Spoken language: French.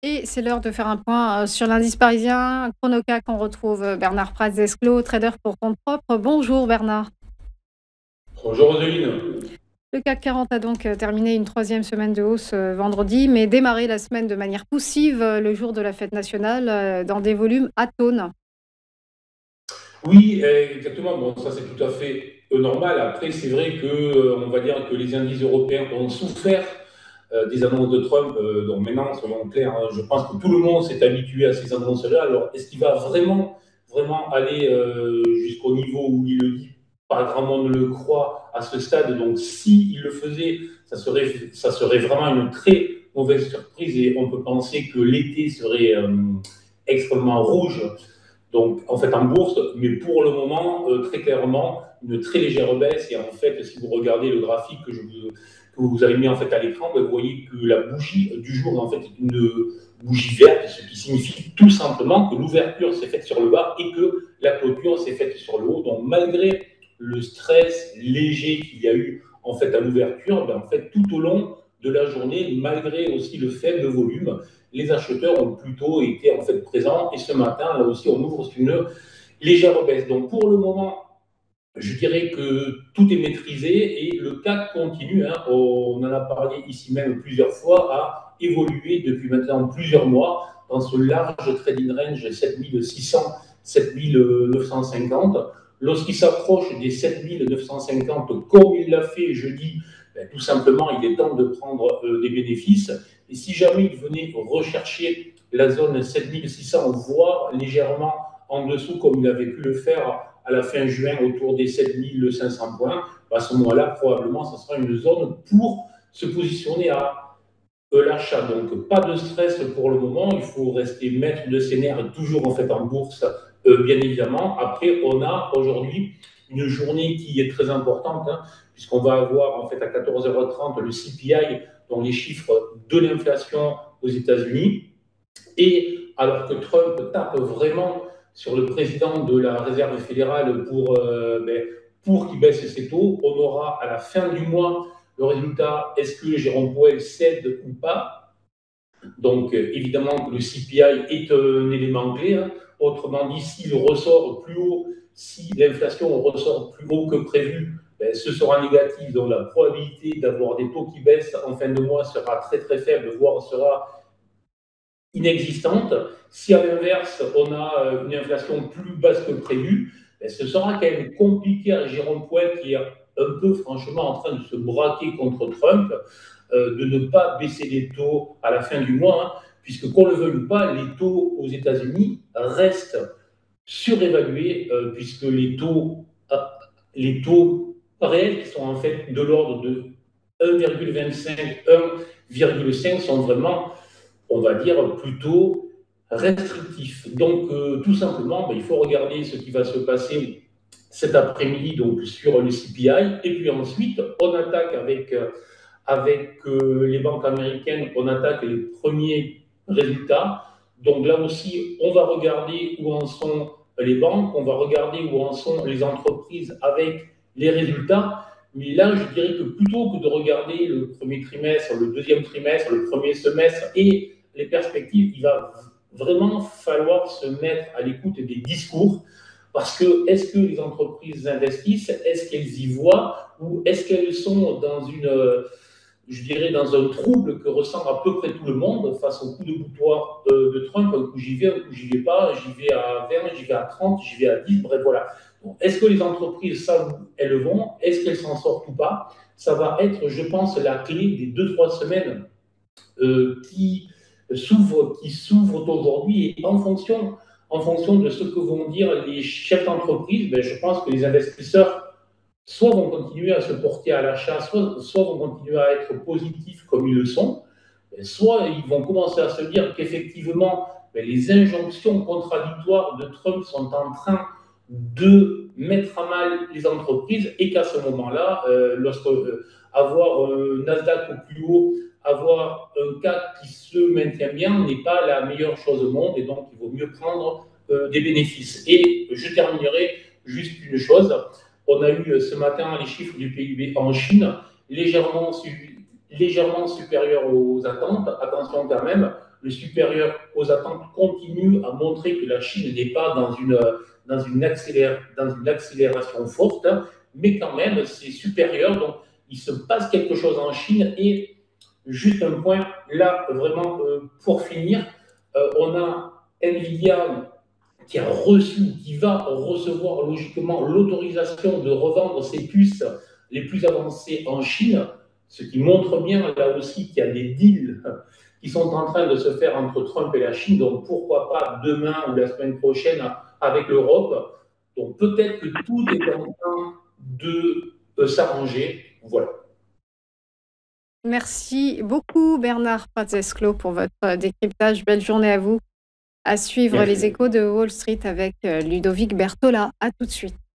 Et c'est l'heure de faire un point, sur l'indice parisien. Chronocac, on retrouve, Bernard Praz-Desclaux, trader pour compte propre. Bonjour Bernard. Bonjour Roseline. Le CAC 40 a donc, terminé une troisième semaine de hausse, vendredi, mais démarré la semaine de manière poussive, le jour de la fête nationale, dans des volumes atones. Oui, exactement. Bon, ça c'est tout à fait normal. Après, c'est vrai que on va dire que les indices européens ont souffert des annonces de Trump. Donc maintenant, soyons clairs, hein, je pense que tout le monde s'est habitué à ces annonces-là. Alors, est-ce qu'il va vraiment aller jusqu'au niveau où il le dit? Pas grand monde ne le croit à ce stade. Donc, si il le faisait, ça serait vraiment une très mauvaise surprise et on peut penser que l'été serait extrêmement rouge. Donc, en fait, en bourse, mais pour le moment, très clairement, une très légère baisse. Et en fait, si vous regardez le graphique que vous avez mis en fait à l'écran, vous voyez que la bougie du jour, en fait, est une bougie verte, ce qui signifie tout simplement que l'ouverture s'est faite sur le bas et que la clôture s'est faite sur le haut. Donc, malgré le stress léger qu'il y a eu en fait à l'ouverture, ben, en fait, tout au long de la journée, malgré aussi le faible volume, les acheteurs ont plutôt été en fait présents. Et ce matin, là aussi, on ouvre sur une légère baisse. Donc pour le moment, je dirais que tout est maîtrisé et le CAC continue, hein, on en a parlé ici même plusieurs fois, à évoluer depuis maintenant plusieurs mois dans ce large trading range 7600-7950. Lorsqu'il s'approche des 7950, comme il l'a fait jeudi, ben, tout simplement, il est temps de prendre des bénéfices. Et si jamais il venait rechercher la zone 7600, voire légèrement en dessous, comme il avait pu le faire à la fin juin autour des 7500 points, à ce moment-là, probablement, ce sera une zone pour se positionner à l'achat. Donc, pas de stress pour le moment. Il faut rester maître de ses nerfs, toujours en fait en bourse, bien évidemment. Après, on a aujourd'hui une journée qui est très importante, hein, puisqu'on va avoir en fait à 14h30 le CPI, donc les chiffres de l'inflation aux États-Unis. Et alors que Trump tape vraiment sur le président de la Réserve fédérale pour qu'il baisse ses taux, on aura à la fin du mois le résultat, est-ce que Jérôme Powell cède ou pas. Donc évidemment que le CPI est un élément clé, hein. Autrement dit, s'il ressort plus haut, si l'inflation ressort plus haut que prévu, ben, ce sera négatif. Donc la probabilité d'avoir des taux qui baissent en fin de mois sera très très faible, voire sera inexistante. Si à l'inverse, on a une inflation plus basse que prévu, ben, ce sera quand même compliqué à Jérôme Powell, qui est un peu franchement en train de se braquer contre Trump, de ne pas baisser les taux à la fin du mois, hein, puisque qu'on le veuille ou pas, les taux aux États-Unis restent surévalués, puisque les taux réels qui sont en fait de l'ordre de 1,25, 1,5 sont vraiment, on va dire, plutôt restrictif. Donc, tout simplement, ben, il faut regarder ce qui va se passer cet après-midi donc sur le CPI. Et puis ensuite, on attaque avec les banques américaines, on attaque les premiers résultats. Donc là aussi, on va regarder où en sont les banques, on va regarder où en sont les entreprises avec les résultats. Mais là, je dirais que plutôt que de regarder le premier trimestre, le deuxième trimestre, le premier semestre et les perspectives, il va vraiment falloir se mettre à l'écoute des discours. Parce que est-ce que les entreprises investissent? Est-ce qu'elles y voient? Ou est-ce qu'elles sont dans je dirais, dans un trouble que ressent à peu près tout le monde face au coup de boutoir de Trump? Un coup j'y vais, un coup j'y vais pas, j'y vais à 20, j'y vais à 30, j'y vais à 10, bref voilà. Donc, est-ce que les entreprises savent où elles vont? Est-ce qu'elles s'en sortent ou pas? Ça va être, je pense, la clé des 2-3 semaines qui s'ouvrent aujourd'hui. Et en fonction de ce que vont dire les chefs d'entreprise, ben, je pense que les investisseurs soit vont continuer à se porter à l'achat, soit vont continuer à être positifs comme ils le sont, soit ils vont commencer à se dire qu'effectivement, ben, les injonctions contradictoires de Trump sont en train de mettre à mal les entreprises et qu'à ce moment-là, lorsque avoir un Nasdaq au plus haut, avoir un CAC qui se maintient bien n'est pas la meilleure chose au monde et donc il vaut mieux prendre des bénéfices. Et je terminerai juste une chose. On a eu ce matin les chiffres du PIB en Chine, légèrement, légèrement supérieur aux attentes. Attention quand même, le supérieur aux attentes continue à montrer que la Chine n'est pas dans une accélération forte, mais quand même, c'est supérieur. Donc, il se passe quelque chose en Chine. Et juste un point, là, vraiment, pour finir, on a Nvidia qui a reçu, qui va recevoir logiquement l'autorisation de revendre ses puces les plus avancées en Chine, ce qui montre bien là aussi qu'il y a des deals qui sont en train de se faire entre Trump et la Chine, donc pourquoi pas demain ou la semaine prochaine avec l'Europe. Donc peut-être que tout est en train de s'arranger. Voilà. Merci beaucoup Bernard Pratzesclo pour votre décryptage. Belle journée à vous. À suivre les Merci. échos de Wall Street avec Ludovic Berthola. À tout de suite.